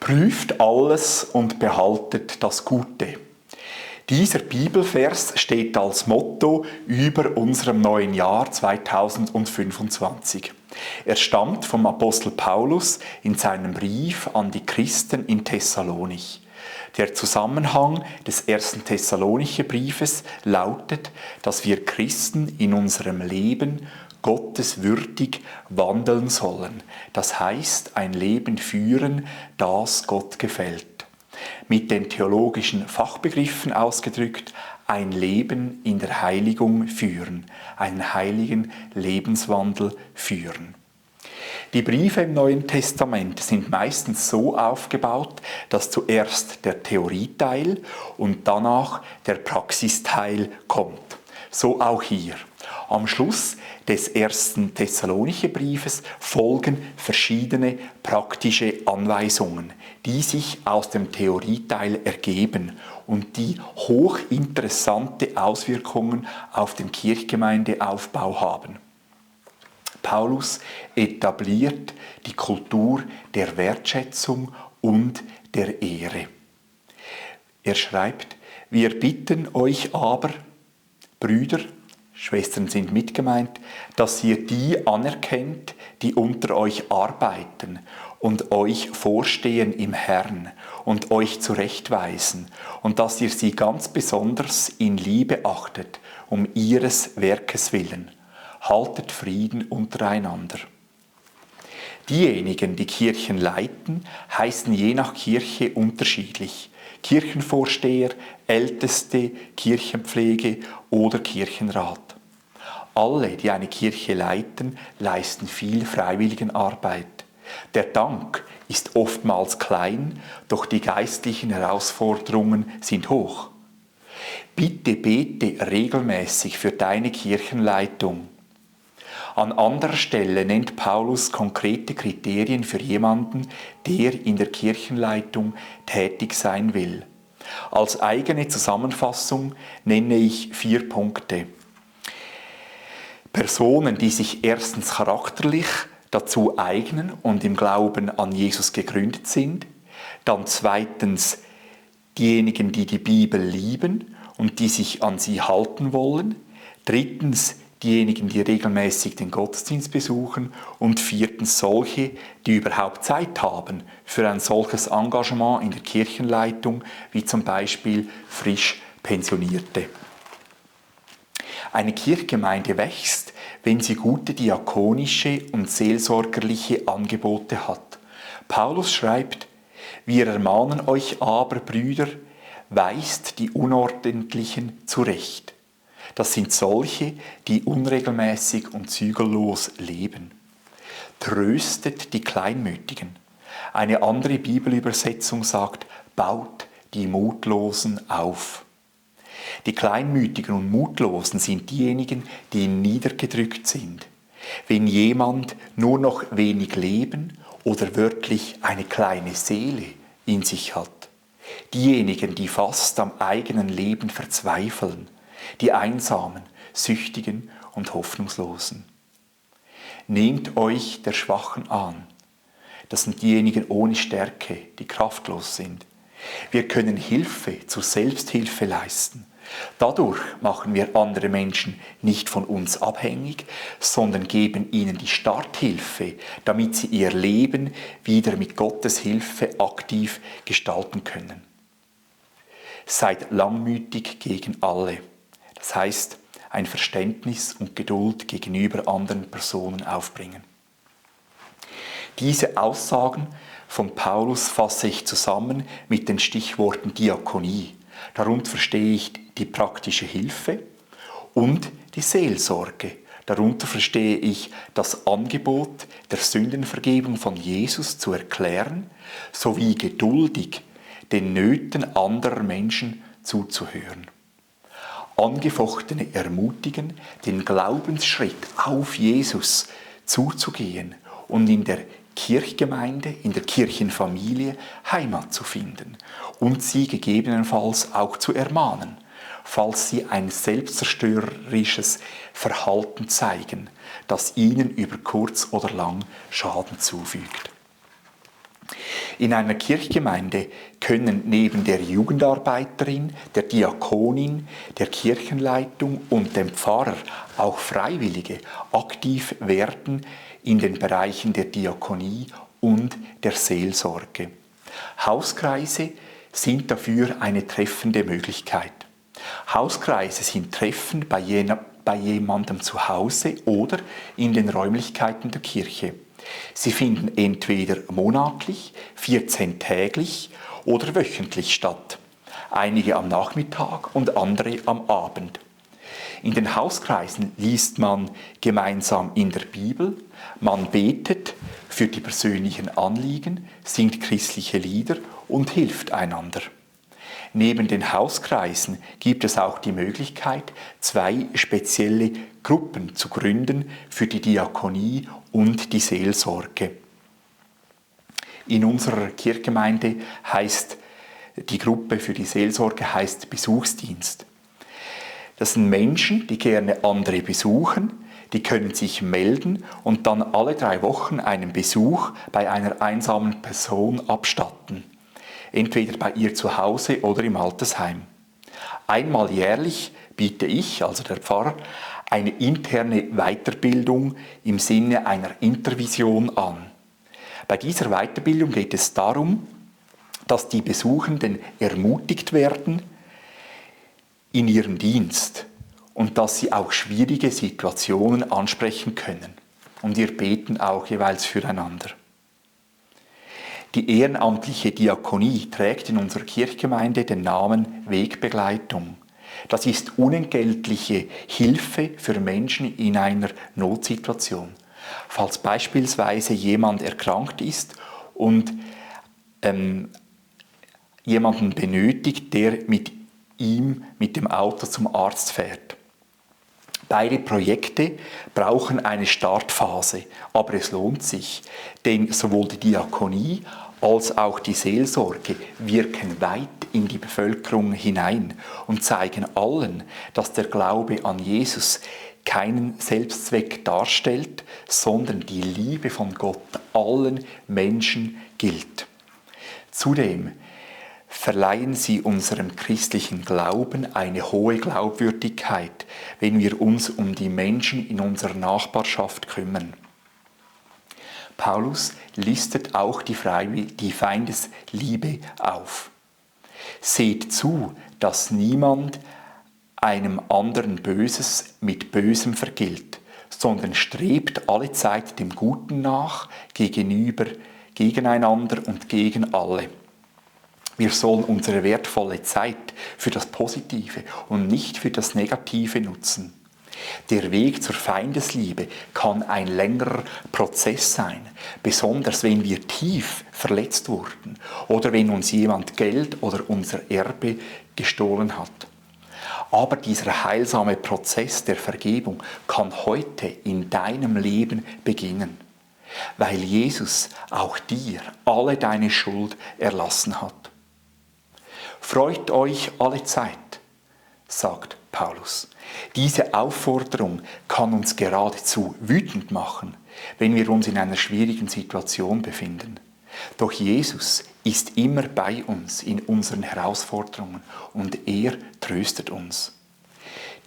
Prüft alles und behaltet das Gute. Dieser Bibelvers steht als Motto über unserem neuen Jahr 2025. Er stammt vom Apostel Paulus in seinem Brief an die Christen in Thessalonich. Der Zusammenhang des ersten Thessalonicher Briefes lautet, dass wir Christen in unserem Leben gotteswürdig wandeln sollen. Das heißt, ein Leben führen, das Gott gefällt. Mit den theologischen Fachbegriffen ausgedrückt, ein Leben in der Heiligung führen, einen heiligen Lebenswandel führen. Die Briefe im Neuen Testament sind meistens so aufgebaut, dass zuerst der Theorieteil und danach der Praxisteil kommt. So auch hier. Am Schluss des ersten Thessalonicher Briefes folgen verschiedene praktische Anweisungen, die sich aus dem Theorieteil ergeben und die hochinteressante Auswirkungen auf den Kirchgemeindeaufbau haben. Paulus etabliert die Kultur der Wertschätzung und der Ehre. Er schreibt: Wir bitten euch aber, Brüder, Schwestern sind mitgemeint, dass ihr die anerkennt, die unter euch arbeiten und euch vorstehen im Herrn und euch zurechtweisen und dass ihr sie ganz besonders in Liebe achtet, um ihres Werkes willen. Haltet Frieden untereinander. Diejenigen, die Kirchen leiten, heißen je nach Kirche unterschiedlich. Kirchenvorsteher, Älteste, Kirchenpflege oder Kirchenrat. Alle, die eine Kirche leiten, leisten viel Freiwilligenarbeit. Der Dank ist oftmals klein, doch die geistlichen Herausforderungen sind hoch. Bitte bete regelmäßig für deine Kirchenleitung. An anderer Stelle nennt Paulus konkrete Kriterien für jemanden, der in der Kirchenleitung tätig sein will. Als eigene Zusammenfassung nenne ich 4 Punkte. Personen, die sich erstens charakterlich dazu eignen und im Glauben an Jesus gegründet sind. Dann zweitens diejenigen, die die Bibel lieben und die sich an sie halten wollen. Drittens diejenigen, die regelmäßig den Gottesdienst besuchen. Und viertens solche, die überhaupt Zeit haben für ein solches Engagement in der Kirchenleitung, wie zum Beispiel frisch Pensionierte. Eine Kirchgemeinde wächst, wenn sie gute diakonische und seelsorgerliche Angebote hat. Paulus schreibt: Wir ermahnen euch aber, Brüder, weist die Unordentlichen zurecht. Das sind solche, die unregelmäßig und zügellos leben. Tröstet die Kleinmütigen. Eine andere Bibelübersetzung sagt: Baut die Mutlosen auf. Die Kleinmütigen und Mutlosen sind diejenigen, die niedergedrückt sind. Wenn jemand nur noch wenig Leben oder wörtlich eine kleine Seele in sich hat. Diejenigen, die fast am eigenen Leben verzweifeln. Die Einsamen, Süchtigen und Hoffnungslosen. Nehmt euch der Schwachen an. Das sind diejenigen ohne Stärke, die kraftlos sind. Wir können Hilfe zur Selbsthilfe leisten. Dadurch machen wir andere Menschen nicht von uns abhängig, sondern geben ihnen die Starthilfe, damit sie ihr Leben wieder mit Gottes Hilfe aktiv gestalten können. Seid langmütig gegen alle. Das heißt, ein Verständnis und Geduld gegenüber anderen Personen aufbringen. Diese Aussagen von Paulus fasse ich zusammen mit den Stichworten Diakonie. Darunter verstehe ich die praktische Hilfe und die Seelsorge. Darunter verstehe ich das Angebot der Sündenvergebung von Jesus zu erklären, sowie geduldig den Nöten anderer Menschen zuzuhören. Angefochtene ermutigen, den Glaubensschritt auf Jesus zuzugehen und in der Kirchgemeinde, in der Kirchenfamilie Heimat zu finden und sie gegebenenfalls auch zu ermahnen, falls sie ein selbstzerstörerisches Verhalten zeigen, das ihnen über kurz oder lang Schaden zufügt. In einer Kirchgemeinde können neben der Jugendarbeiterin, der Diakonin, der Kirchenleitung und dem Pfarrer auch Freiwillige aktiv werden in den Bereichen der Diakonie und der Seelsorge. Hauskreise sind dafür eine treffende Möglichkeit. Hauskreise sind Treffen bei jemandem zu Hause oder in den Räumlichkeiten der Kirche. Sie finden entweder monatlich, 14-täglich oder wöchentlich statt. Einige am Nachmittag und andere am Abend. In den Hauskreisen liest man gemeinsam in der Bibel, man betet für die persönlichen Anliegen, singt christliche Lieder und hilft einander. Neben den Hauskreisen gibt es auch die Möglichkeit, 2 spezielle Gruppen zu gründen für die Diakonie und die Seelsorge. In unserer Kirchgemeinde heißt die Gruppe für die Seelsorge heißt Besuchsdienst. Das sind Menschen, die gerne andere besuchen, die können sich melden und dann alle 3 Wochen einen Besuch bei einer einsamen Person abstatten. Entweder bei ihr zu Hause oder im Altersheim. Einmal jährlich biete ich, also der Pfarrer, eine interne Weiterbildung im Sinne einer Intervision an. Bei dieser Weiterbildung geht es darum, dass die Besuchenden ermutigt werden in ihrem Dienst und dass sie auch schwierige Situationen ansprechen können. Und wir beten auch jeweils füreinander. Die ehrenamtliche Diakonie trägt in unserer Kirchgemeinde den Namen Wegbegleitung. Das ist unentgeltliche Hilfe für Menschen in einer Notsituation. Falls beispielsweise jemand erkrankt ist und jemanden benötigt, der mit ihm mit dem Auto zum Arzt fährt. Beide Projekte brauchen eine Startphase, aber es lohnt sich, denn sowohl die Diakonie als auch die Seelsorge wirken weit in die Bevölkerung hinein und zeigen allen, dass der Glaube an Jesus keinen Selbstzweck darstellt, sondern die Liebe von Gott allen Menschen gilt. Zudem verleihen sie unserem christlichen Glauben eine hohe Glaubwürdigkeit, wenn wir uns um die Menschen in unserer Nachbarschaft kümmern. Paulus listet auch die Feindesliebe auf. Seht zu, dass niemand einem anderen Böses mit Bösem vergilt, sondern strebt allezeit dem Guten nach, gegeneinander und gegen alle. Wir sollen unsere wertvolle Zeit für das Positive und nicht für das Negative nutzen. Der Weg zur Feindesliebe kann ein längerer Prozess sein, besonders wenn wir tief verletzt wurden oder wenn uns jemand Geld oder unser Erbe gestohlen hat. Aber dieser heilsame Prozess der Vergebung kann heute in deinem Leben beginnen, weil Jesus auch dir alle deine Schuld erlassen hat. Freut euch alle Zeit, sagt Paulus. Diese Aufforderung kann uns geradezu wütend machen, wenn wir uns in einer schwierigen Situation befinden. Doch Jesus ist immer bei uns in unseren Herausforderungen und er tröstet uns.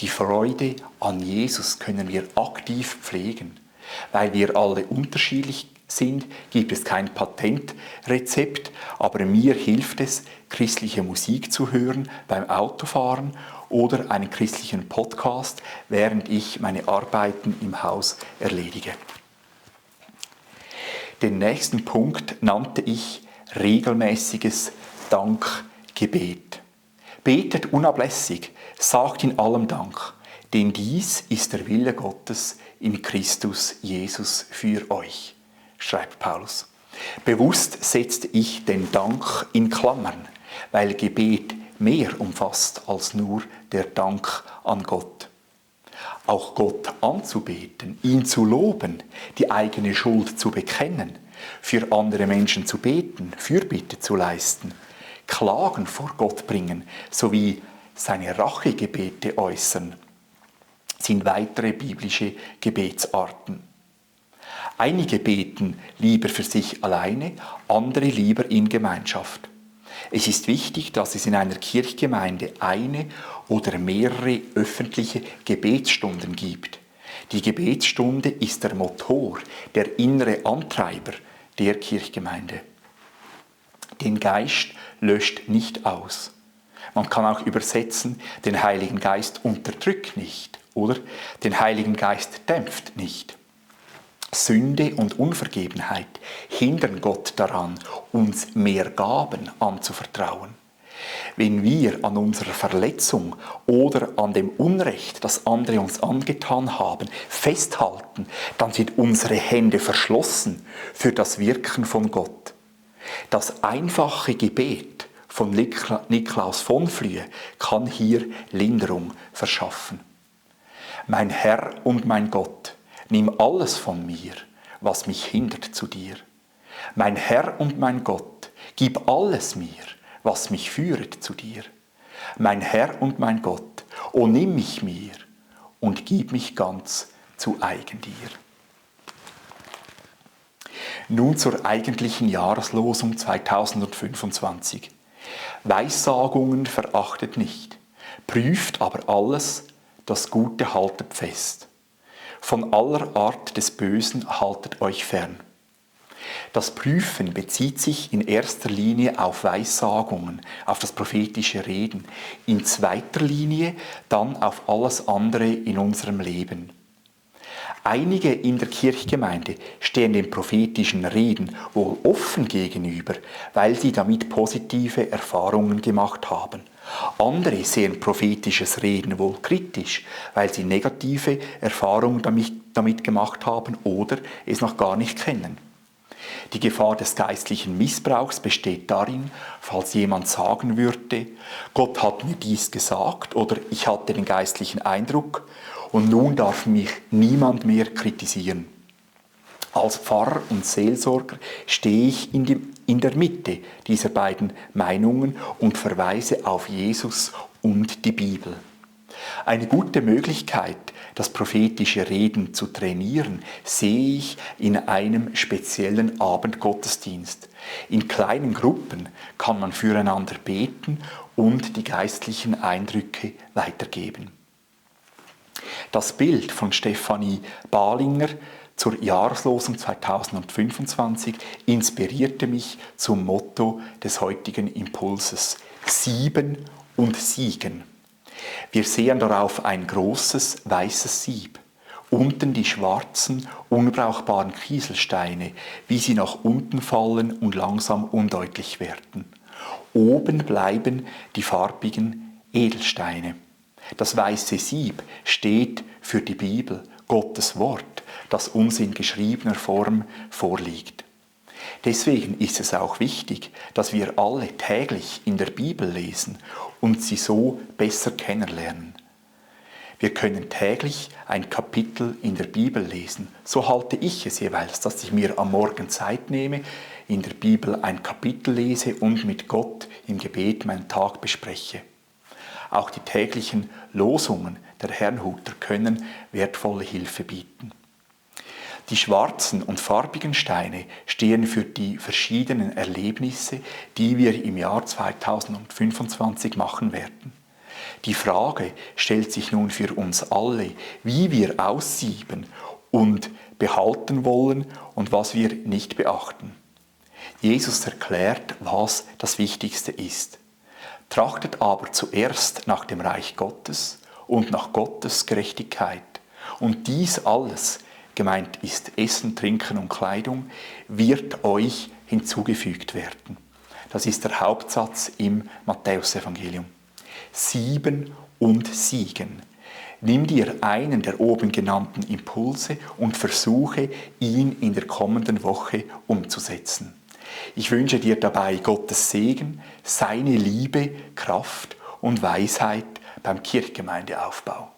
Die Freude an Jesus können wir aktiv pflegen. Weil wir alle unterschiedlich sind, gibt es kein Patentrezept, aber mir hilft es, christliche Musik zu hören beim Autofahren oder einen christlichen Podcast, während ich meine Arbeiten im Haus erledige. Den nächsten Punkt nannte ich regelmäßiges Dankgebet. Betet unablässig, sagt in allem Dank, denn dies ist der Wille Gottes in Christus Jesus für euch, schreibt Paulus. Bewusst setzte ich den Dank in Klammern, weil Gebet mehr umfasst als nur der Dank an Gott. Auch Gott anzubeten, ihn zu loben, die eigene Schuld zu bekennen, für andere Menschen zu beten, Fürbitte zu leisten, Klagen vor Gott bringen, sowie seine Rachegebete äußern, sind weitere biblische Gebetsarten. Einige beten lieber für sich alleine, andere lieber in Gemeinschaft. Es ist wichtig, dass es in einer Kirchgemeinde eine oder mehrere öffentliche Gebetsstunden gibt. Die Gebetsstunde ist der Motor, der innere Antreiber der Kirchgemeinde. Den Geist löscht nicht aus. Man kann auch übersetzen, den Heiligen Geist unterdrückt nicht oder den Heiligen Geist dämpft nicht. Sünde und Unvergebenheit hindern Gott daran, uns mehr Gaben anzuvertrauen. Wenn wir an unserer Verletzung oder an dem Unrecht, das andere uns angetan haben, festhalten, dann sind unsere Hände verschlossen für das Wirken von Gott. Das einfache Gebet von Niklaus von Flüe kann hier Linderung verschaffen. Mein Herr und mein Gott, nimm alles von mir, was mich hindert zu dir. Mein Herr und mein Gott, gib alles mir, was mich führet zu dir. Mein Herr und mein Gott, o nimm mich mir und gib mich ganz zu eigen dir. Nun zur eigentlichen Jahreslosung 2025. Weissagungen verachtet nicht, prüft aber alles, das Gute haltet fest. Von aller Art des Bösen haltet euch fern. Das Prüfen bezieht sich in erster Linie auf Weissagungen, auf das prophetische Reden, in zweiter Linie dann auf alles andere in unserem Leben. Einige in der Kirchgemeinde stehen dem prophetischen Reden wohl offen gegenüber, weil sie damit positive Erfahrungen gemacht haben. Andere sehen prophetisches Reden wohl kritisch, weil sie negative Erfahrungen damit gemacht haben oder es noch gar nicht kennen. Die Gefahr des geistlichen Missbrauchs besteht darin, falls jemand sagen würde, Gott hat mir dies gesagt oder ich hatte den geistlichen Eindruck und nun darf mich niemand mehr kritisieren. Als Pfarrer und Seelsorger stehe ich in der Mitte dieser beiden Meinungen und verweise auf Jesus und die Bibel. Eine gute Möglichkeit, das prophetische Reden zu trainieren, sehe ich in einem speziellen Abendgottesdienst. In kleinen Gruppen kann man füreinander beten und die geistlichen Eindrücke weitergeben. Das Bild von Stefanie Balinger zur Jahreslosung 2025 inspirierte mich zum Motto des heutigen Impulses: Sieben und Siegen. Wir sehen darauf ein großes weißes Sieb, unten die schwarzen, unbrauchbaren Kieselsteine, wie sie nach unten fallen und langsam undeutlich werden. Oben bleiben die farbigen Edelsteine. Das weiße Sieb steht für die Bibel, Gottes Wort, das uns in geschriebener Form vorliegt. Deswegen ist es auch wichtig, dass wir alle täglich in der Bibel lesen und sie so besser kennenlernen. Wir können täglich ein Kapitel in der Bibel lesen. So halte ich es jeweils, dass ich mir am Morgen Zeit nehme, in der Bibel ein Kapitel lese und mit Gott im Gebet meinen Tag bespreche. Auch die täglichen Losungen der Herrnhuter können wertvolle Hilfe bieten. Die schwarzen und farbigen Steine stehen für die verschiedenen Erlebnisse, die wir im Jahr 2025 machen werden. Die Frage stellt sich nun für uns alle, wie wir aussieben und behalten wollen und was wir nicht beachten. Jesus erklärt, was das Wichtigste ist. Trachtet aber zuerst nach dem Reich Gottes und nach Gottes Gerechtigkeit. Und dies alles, gemeint ist Essen, Trinken und Kleidung, wird euch hinzugefügt werden. Das ist der Hauptsatz im Matthäusevangelium. Sieben und Siegen. Nimm dir einen der oben genannten Impulse und versuche, ihn in der kommenden Woche umzusetzen. Ich wünsche dir dabei Gottes Segen, seine Liebe, Kraft und Weisheit beim Kirchgemeindeaufbau.